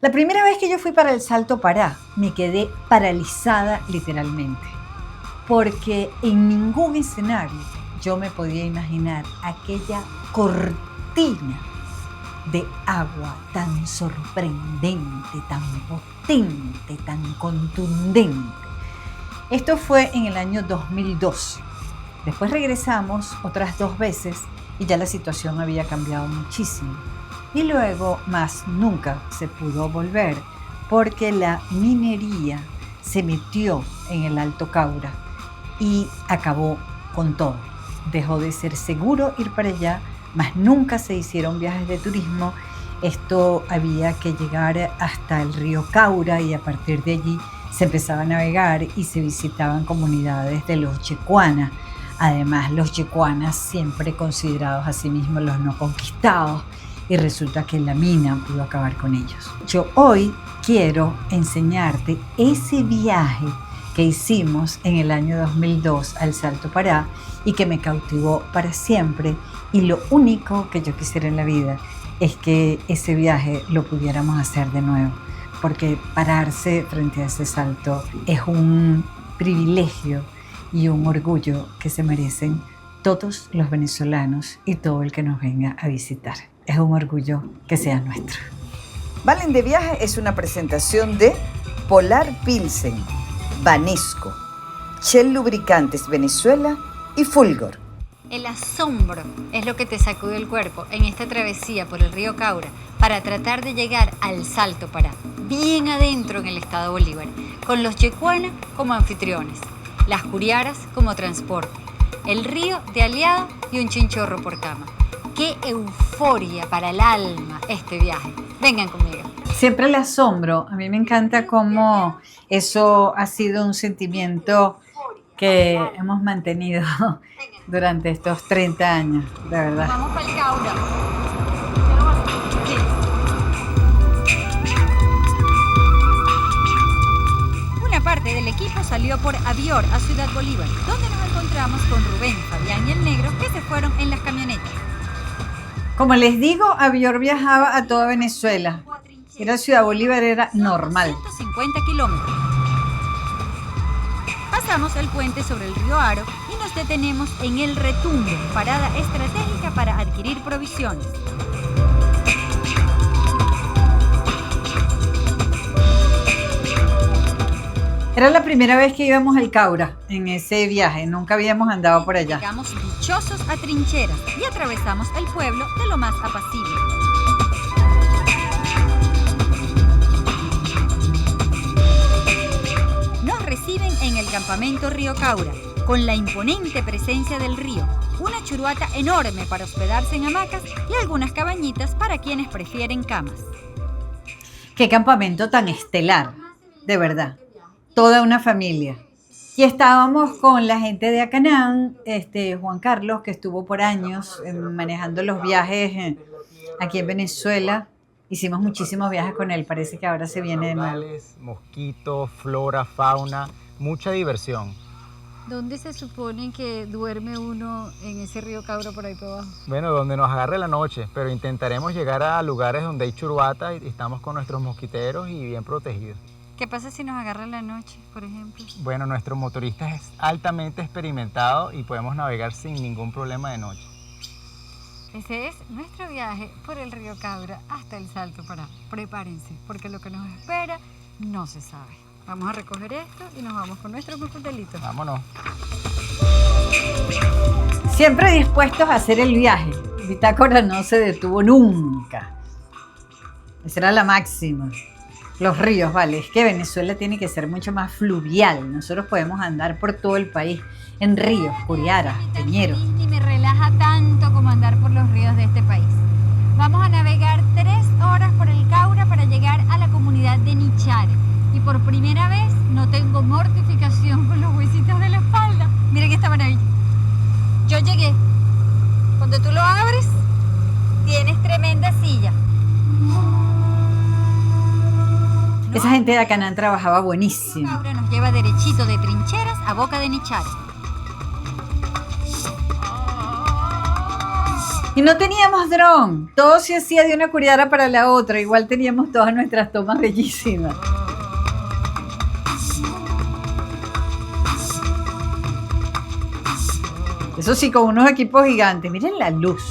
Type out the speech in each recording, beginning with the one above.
La primera vez que yo fui para el Salto Pará, me quedé paralizada literalmente, porque en ningún escenario yo me podía imaginar aquella cortina de agua tan sorprendente, tan potente, tan contundente. Esto fue en el año 2012. Después regresamos otras 2 veces y ya la situación había cambiado muchísimo. Y luego más nunca se pudo volver porque la minería se metió en el Alto Caura y acabó con todo. Dejó de ser seguro ir para allá, más nunca se hicieron viajes de turismo. Esto había que llegar hasta el río Caura y a partir de allí se empezaba a navegar y se visitaban comunidades de los yecuanas. Además, los yecuanas siempre considerados a sí mismos los no conquistados, y resulta que la mina pudo acabar con ellos. Yo hoy quiero enseñarte ese viaje que hicimos en el año 2002 al Salto Pará y que me cautivó para siempre, y lo único que yo quisiera en la vida es que ese viaje lo pudiéramos hacer de nuevo, porque pararse frente a ese salto es un privilegio y un orgullo que se merecen todos los venezolanos y todo el que nos venga a visitar. Es un orgullo que sea nuestro. Valen de Viaje es una presentación de Polar Pilsen, Banesco, Shell Lubricantes Venezuela y Fulgor. El asombro es lo que te sacude el cuerpo en esta travesía por el río Caura para tratar de llegar al Salto Pará, bien adentro en el estado Bolívar, con los yecuanas como anfitriones, las curiaras como transporte, el río de aliado y un chinchorro por cama. ¡Qué euforia para el alma este viaje! Vengan conmigo. Siempre el asombro. A mí me encanta cómo eso ha sido un sentimiento que hemos mantenido durante estos 30 años, de verdad. Vamos para el Caura. Una parte del equipo salió por Avior a Ciudad Bolívar, donde nos encontramos con Rubén, Fabián y el Negro, que se fueron en las camionetas. Como les digo, Avior viajaba a toda Venezuela. Ir a Ciudad Bolívar era normal. 150 kilómetros. Pasamos el puente sobre el río Aro y nos detenemos en El Retumbo, parada estratégica para adquirir provisiones. Era la primera vez que íbamos al Caura en ese viaje, nunca habíamos andado por allá. Llegamos dichosos a Trincheras y atravesamos el pueblo de lo más apacible. Nos reciben en el campamento Río Caura, con la imponente presencia del río, una churuata enorme para hospedarse en hamacas y algunas cabañitas para quienes prefieren camas. Qué campamento tan estelar, de verdad. Toda una familia. Y estábamos con la gente de Acanán, Juan Carlos, que estuvo por años manejando los viajes aquí en Venezuela. Hicimos muchísimos viajes con él, parece que ahora se viene de nuevo. Mosquitos, flora, fauna, mucha diversión. ¿Dónde se supone que duerme uno en ese río Caura por ahí por abajo? Bueno, donde nos agarre la noche, pero intentaremos llegar a lugares donde hay churuata y estamos con nuestros mosquiteros y bien protegidos. ¿Qué pasa si nos agarra la noche, por ejemplo? Bueno, nuestro motorista es altamente experimentado y podemos navegar sin ningún problema de noche. Ese es nuestro viaje por el río Caura hasta el Salto Pará. Prepárense, porque lo que nos espera no se sabe. Vamos a recoger esto y nos vamos con nuestros coctelitos. Vámonos. Siempre dispuestos a hacer el viaje. Bitácora no se detuvo nunca. Esa era la máxima. Los ríos, vale, es que Venezuela tiene que ser mucho más fluvial. Nosotros podemos andar por todo el país en ríos, curiaras, peñeros. Ni me relaja tanto como andar por los ríos de este país. Vamos a navegar 3 horas por el Caura para llegar a la comunidad de Nichare. Y por primera vez no tengo mortificación con los huesitos de la espalda. Miren esta maravilla. Yo llegué. Cuando tú lo abres, tienes tremenda silla. Esa gente de Acanán trabajaba buenísimo. Caura nos lleva derechito de Trincheras a Boca de Nichare. Y no teníamos dron. Todo se hacía de una curiara para la otra. Igual teníamos todas nuestras tomas bellísimas. Eso sí, con unos equipos gigantes. Miren la luz.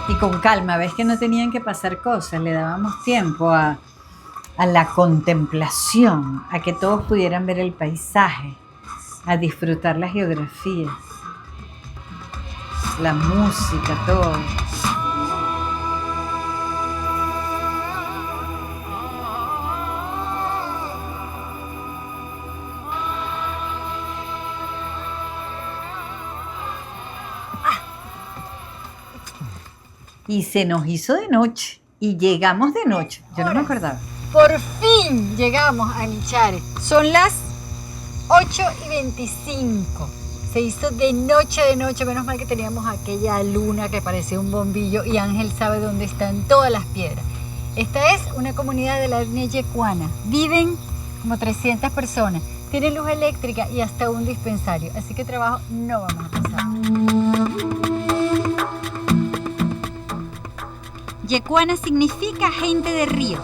Y con calma, ves que no tenían que pasar cosas, le dábamos tiempo a la contemplación, a que todos pudieran ver el paisaje, a disfrutar la geografía, la música, todo. Y se nos hizo de noche. Y llegamos de noche. Yo no me acordaba. Por fin llegamos a Nichare. Son las 8:25. Se hizo de noche, menos mal que teníamos aquella luna que parecía un bombillo y Ángel sabe dónde están todas las piedras. Esta es una comunidad de la etnia yecuana. Viven como 300 personas. Tienen luz eléctrica y hasta un dispensario. Así que trabajo no vamos a pasar. Yecuana significa gente de río.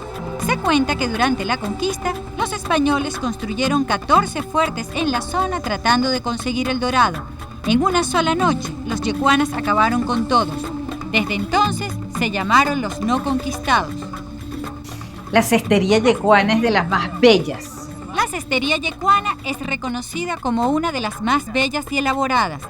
Se cuenta que durante la conquista, los españoles construyeron 14 fuertes en la zona tratando de conseguir el dorado. En una sola noche, los yecuanas acabaron con todos. Desde entonces, se llamaron los no conquistados. La cestería yecuana es de las más bellas. La cestería yecuana es reconocida como una de las más bellas y elaboradas.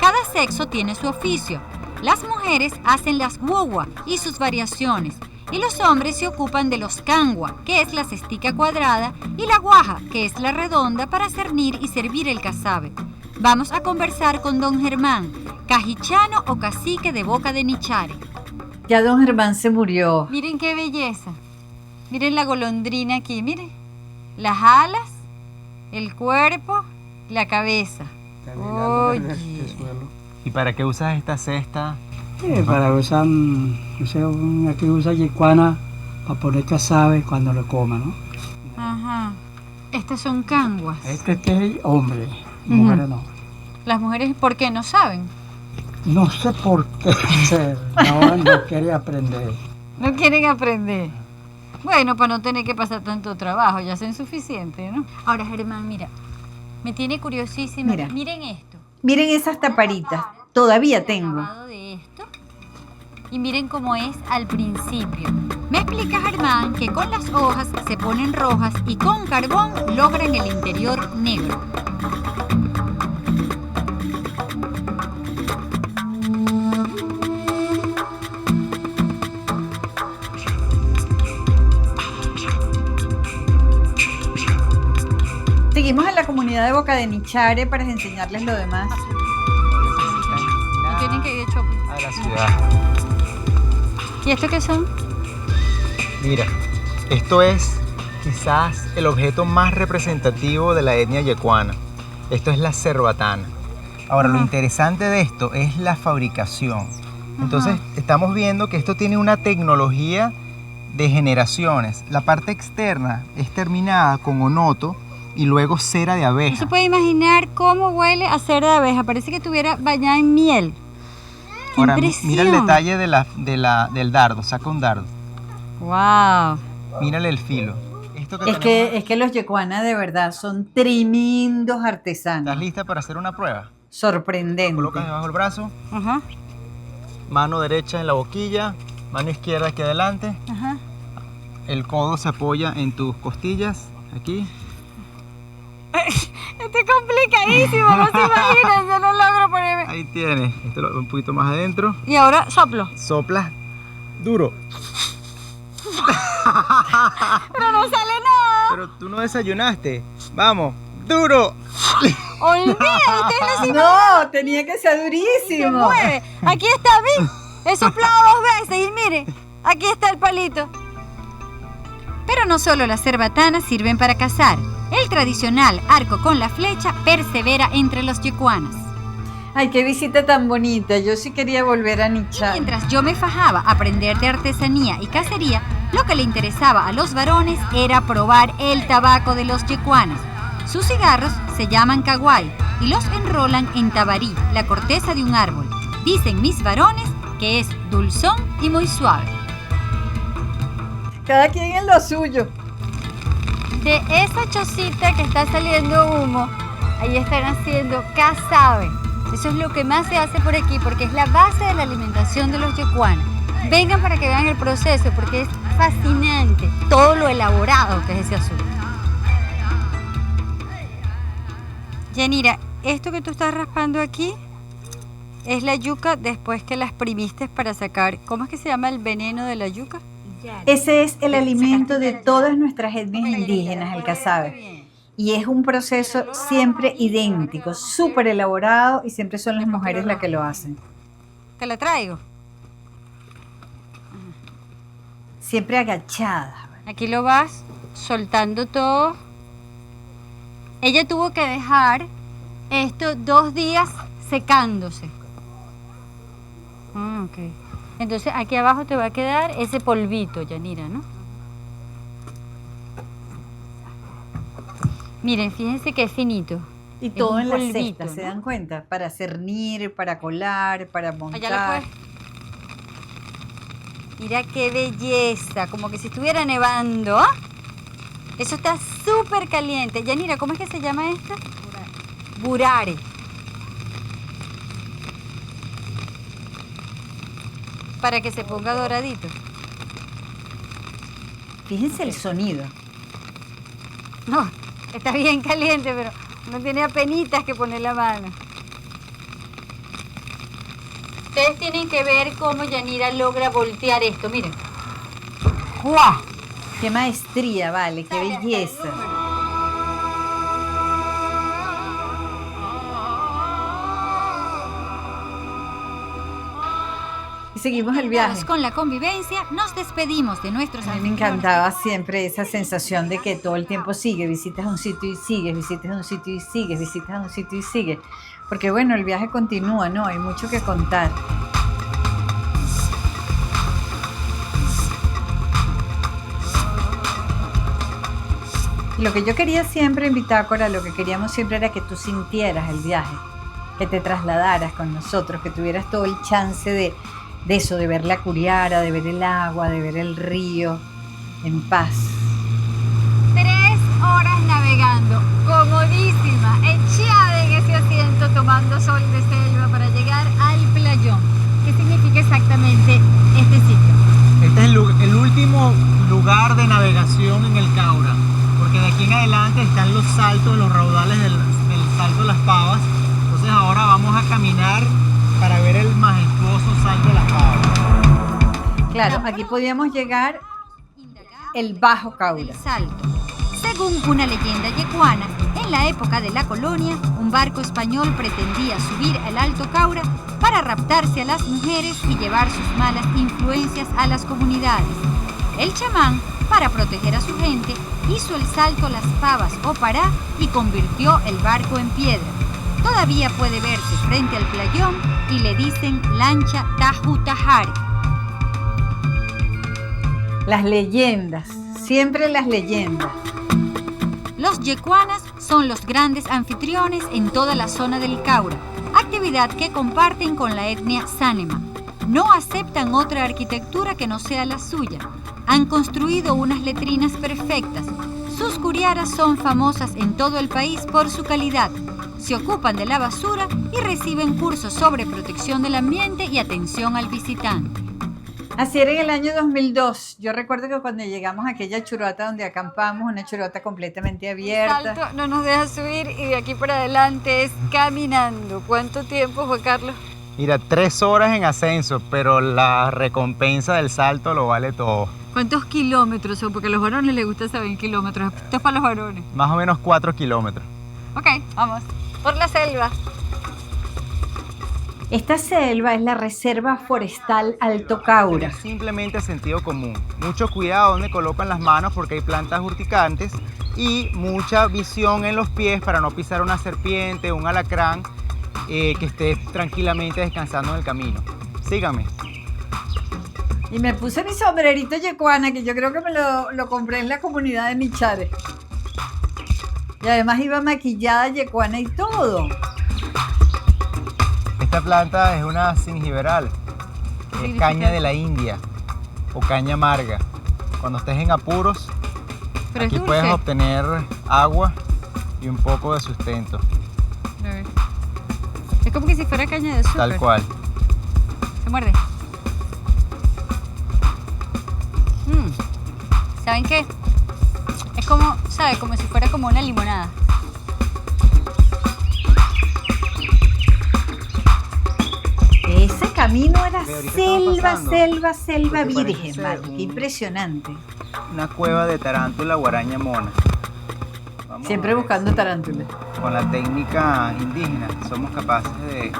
Cada sexo tiene su oficio. Las mujeres hacen las guagua y sus variaciones, y los hombres se ocupan de los cangua, que es la cestica cuadrada, y la guaja, que es la redonda para cernir y servir el casabe. Vamos a conversar con don Germán, cajichano o cacique de Boca de Nichare. Ya don Germán se murió. Miren qué belleza. Miren la golondrina aquí, miren. Las alas, el cuerpo, la cabeza. Oye. ¿Y para qué usas esta cesta? Para usar, aquí usa yecuana para poner casabe cuando lo coma, ¿no? Ajá. Estas son canguas. Este es hombre, mujeres no. Las mujeres, ¿por qué? ¿No saben? No sé por qué, no quiere aprender. No quieren aprender. Bueno, para no tener que pasar tanto trabajo, ya hacen suficiente, ¿no? Ahora, Germán, mira, me tiene curiosísima. Mira. Miren esto. Miren esas taparitas. Todavía tengo. Grabado de esto. Y miren cómo es al principio. Me explica Germán que con las hojas se ponen rojas y con carbón logran el interior negro. Seguimos en la comunidad de Boca de Nichare para enseñarles lo demás. No tienen que ir de shopping. A la ciudad. ¿Y esto qué son? Mira, esto es quizás el objeto más representativo de la etnia yecuana. Esto es la cerbatana. Ahora, lo interesante de esto es la fabricación. Entonces, estamos viendo que esto tiene una tecnología de generaciones. La parte externa es terminada con onoto y luego cera de No abeja. se puede imaginar cómo huele a cera de abeja. Parece que estuviera bañada en miel. ¡Qué Ahora, impresión! mira el detalle del dardo. Saca un dardo. ¡Wow! Mírale el filo. Esto que Es que los yecuanas de verdad son tremendos artesanos. ¿Estás lista para hacer una prueba? Sorprendente. Colocas debajo del brazo, Ajá, mano derecha en la boquilla, mano izquierda aquí adelante. ajá. El codo se apoya en tus costillas, aquí. Esto es complicadísimo, no se imaginan, yo no logro ponerme. Ahí tienes. Esto un poquito más adentro. Y ahora soplo. Soplas duro. Pero no sale nada. Pero tú no desayunaste. Vamos, duro. Olvídate, ustedes no se No, tenía que ser se durísimo. mueve. Aquí está, ¿ves? He soplado 2 veces y mire, aquí está el palito. Pero no solo las cerbatanas sirven para cazar. El tradicional arco con la flecha persevera entre los yecuanas. Ay, qué visita tan bonita. Yo sí quería volver a Nichare. Mientras yo me fajaba a aprender de artesanía y cacería, Lo que le interesaba a los varones era probar el tabaco de los yecuanas. Sus cigarros se llaman caguay y los enrolan en tabarí, la corteza de un árbol. Dicen mis varones que es dulzón y muy suave. Cada quien en lo suyo. De esa chocita que está saliendo humo, ahí están haciendo casabe. Eso es lo que más se hace por aquí porque es la base de la alimentación de los yecuanas. Vengan para que vean el proceso porque es fascinante todo lo elaborado que es ese asunto. Yanira, esto que tú estás raspando aquí es la yuca después que la exprimiste para sacar, ¿cómo es que se llama el veneno de la yuca? Ese es el alimento de todas nuestras etnias indígenas, el casabe. Y es un proceso siempre idéntico, súper elaborado y siempre son las mujeres las que lo hacen. Te la traigo. Siempre agachadas. Aquí lo vas soltando todo. Ella tuvo que dejar esto 2 días secándose. Ok. Entonces aquí abajo te va a quedar ese polvito, Yanira, ¿no? Miren, fíjense que es finito. Y todo en la polvito, cesta, ¿se ¿no? dan cuenta? Para cernir, para colar, para montar. Allá lo puedes. Mira qué belleza, como que si estuviera nevando. ¿Ah? Eso está súper caliente. Yanira, ¿cómo es que se llama esto? Burare. Para que se ponga doradito. Fíjense el sonido. No, está bien caliente, pero no tiene apenitas que poner la mano. Ustedes tienen que ver cómo Yanira logra voltear esto, miren. ¡Guau! Qué maestría, vale, qué belleza. Y seguimos el viaje. Con la convivencia nos despedimos de nuestros A mí me encantaba siempre esa sensación de que todo el tiempo sigue, visitas un sitio y sigues, visitas un sitio y sigues, visitas un sitio y sigues. Porque bueno, el viaje continúa, ¿no? Hay mucho que contar. Y lo que yo quería siempre en Bitácora, lo que queríamos siempre era que tú sintieras el viaje, que te trasladaras con nosotros, que tuvieras todo el chance de eso, de ver la Curiara, de ver el agua, de ver el río en paz. 3 horas navegando, comodísima, echada en ese asiento tomando sol de selva para llegar al playón. ¿Qué significa exactamente este sitio? Este es el último lugar de navegación en el Caura, porque de aquí en adelante están los saltos, los raudales del Salto de las Pavas. Entonces ahora vamos a caminar para ver el majestuoso Salto de las Pavas. Claro, aquí podíamos llegar el Bajo Caura. El Salto. Según una leyenda yecuana, en la época de la colonia, un barco español pretendía subir al Alto Caura para raptarse a las mujeres y llevar sus malas influencias a las comunidades. El chamán, para proteger a su gente, hizo el salto Las Pavas o Pará y convirtió el barco en piedra. Todavía puede verse frente al playón y le dicen lancha Tajutahari. Las leyendas, siempre las leyendas. Los yecuanas son los grandes anfitriones en toda la zona del Caura, actividad que comparten con la etnia Sánema. No aceptan otra arquitectura que no sea la suya. Han construido unas letrinas perfectas. Sus curiaras son famosas en todo el país por su calidad. Se ocupan de la basura y reciben cursos sobre protección del ambiente y atención al visitante. Así era en el año 2002. Yo recuerdo que cuando llegamos a aquella churota donde acampamos, una churota completamente abierta. El salto no nos deja subir y de aquí para adelante es caminando. ¿Cuánto tiempo, Juan Carlos? Mira, 3 horas en ascenso, pero la recompensa del salto lo vale todo. ¿Cuántos kilómetros son? Porque a los varones les gusta saber kilómetros. Esto es para los varones. Más o menos 4 kilómetros. Ok, vamos. Por la selva. Esta selva es la Reserva Forestal Alto Caura. Simplemente sentido común. Mucho cuidado donde colocan las manos porque hay plantas urticantes y mucha visión en los pies para no pisar una serpiente, un alacrán que esté tranquilamente descansando en el camino. Síganme. Y me puse mi sombrerito yecuana, que yo creo que me lo compré en la comunidad de Michares. Y además iba maquillada yecuana y todo. Esta planta es una gingiberal, es significa caña de eso? la India o caña amarga. Cuando estés en apuros, Pero es aquí dulce. puedes obtener agua y un poco de sustento, A ver. Es como que si fuera caña de azúcar. tal cual. Se muerde. ¿Saben qué? Es como, ¿sabe? Como si fuera como una limonada. Ese camino era Ve, ahorita estamos selva, pasando. selva, selva Lo que parece virgen, ser vale. Qué un- impresionante. Una cueva de tarántula guaraña mona. Vamos Siempre a ver buscando si tarántulas. con la técnica indígena somos capaces de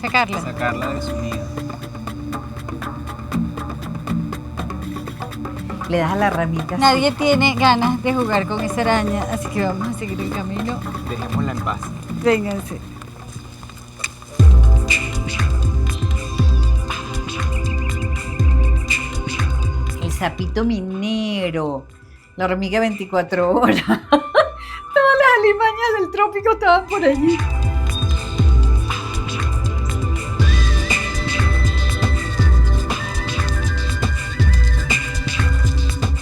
Sacarla. sacarla de su nido. Le das a la ramita. así. Nadie tiene ganas de jugar con esa araña, así que vamos a seguir el camino. Dejémosla en paz. Vénganse. El sapito minero. La hormiga 24 horas. Todas las alimañas del trópico estaban por allí.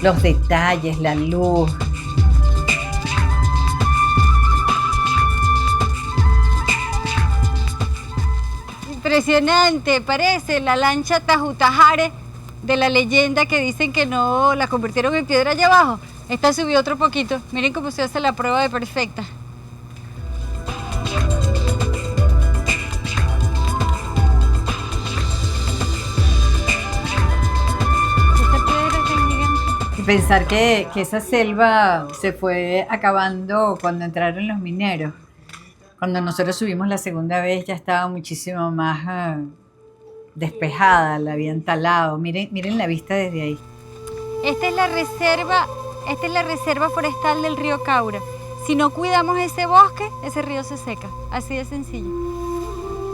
Los detalles, la luz. Impresionante, parece la lancha Tajutajare de la leyenda que dicen que no la convirtieron en piedra allá abajo. Esta subió otro poquito. Miren cómo se hace la prueba de perfecta. Esta piedra tan gigante. Y pensar que esa selva se fue acabando cuando entraron los mineros. Cuando nosotros subimos la segunda vez ya estaba muchísimo más despejada, la habían talado. Miren, miren la vista desde ahí. Esta es la reserva forestal del río Caura. Si no cuidamos ese bosque, ese río se seca. Así de sencillo.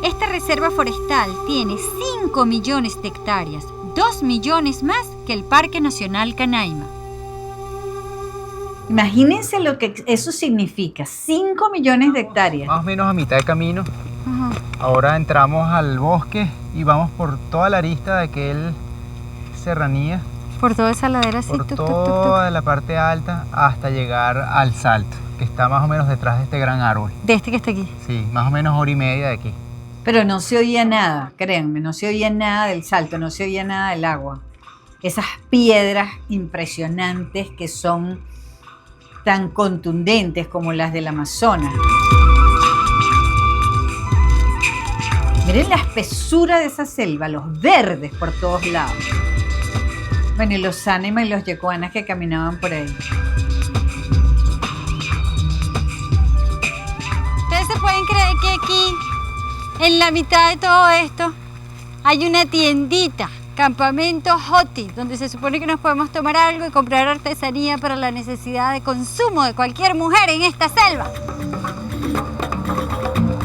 Esta reserva forestal tiene 5 millones de hectáreas, 2 millones más que el Parque Nacional Canaima. Imagínense lo que eso significa, 5 millones de hectáreas. Más o menos a mitad de camino. Ahora entramos al bosque y vamos por toda la arista de aquel serranía, Por toda esa ladera así. por tuc, tuc, tuc, tuc. toda la parte alta hasta llegar al salto, que está más o menos detrás de este gran árbol. De este que está aquí. Sí, más o menos hora y media de aquí. Pero no se oía nada, créanme, no se oía nada del salto, no se oía nada del agua. Esas piedras impresionantes que son tan contundentes como las del Amazonas. Miren la espesura de esa selva, los verdes por todos lados. Bueno, y los ánimas y los yecuanas que caminaban por ahí. ¿Ustedes se pueden creer que aquí, en la mitad de todo esto, hay una tiendita, Campamento Joti, donde se supone que nos podemos tomar algo y comprar artesanía para la necesidad de consumo de cualquier mujer en esta selva?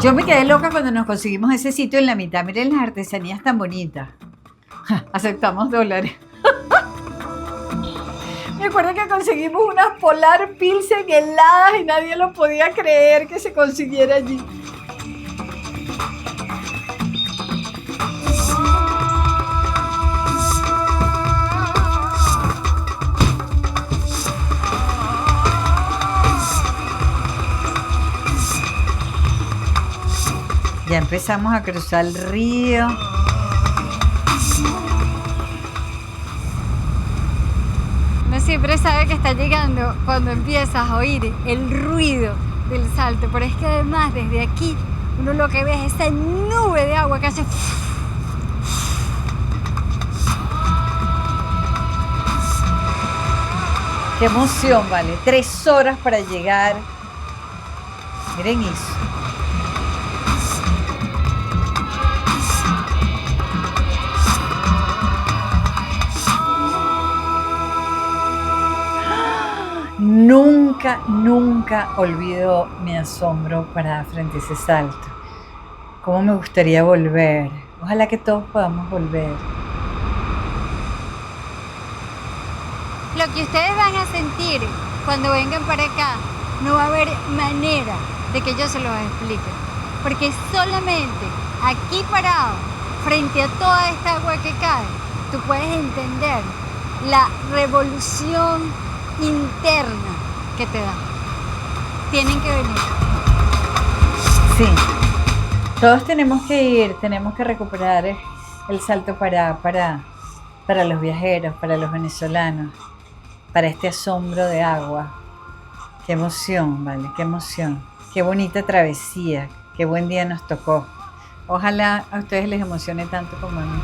Yo me quedé loca cuando nos conseguimos ese sitio en la mitad. Miren las artesanías tan bonitas. Aceptamos dólares. Me acuerdo que conseguimos unas Polar Pilsen heladas y nadie lo podía creer que se consiguiera allí. Ya empezamos a cruzar el río. Uno siempre sabe que está llegando cuando empiezas a oír el ruido del salto, pero es que además desde aquí uno lo que ve es esa nube de agua que hace... Qué emoción, vale. 3 horas para llegar. Miren eso. Nunca, nunca olvido mi asombro parada frente a ese salto. Cómo me gustaría volver. Ojalá que todos podamos volver. Lo que ustedes van a sentir cuando vengan para acá, no va a haber manera de que yo se los explique. Porque solamente aquí parado, frente a toda esta agua que cae, tú puedes entender la revolución interna que te da. Tienen que venir. Sí, todos tenemos que ir, tenemos que recuperar el Salto Pará para los viajeros, para los venezolanos, para este asombro de agua. Qué emoción, vale, qué emoción. Qué bonita travesía, qué buen día nos tocó. Ojalá a ustedes les emocione tanto como a mí.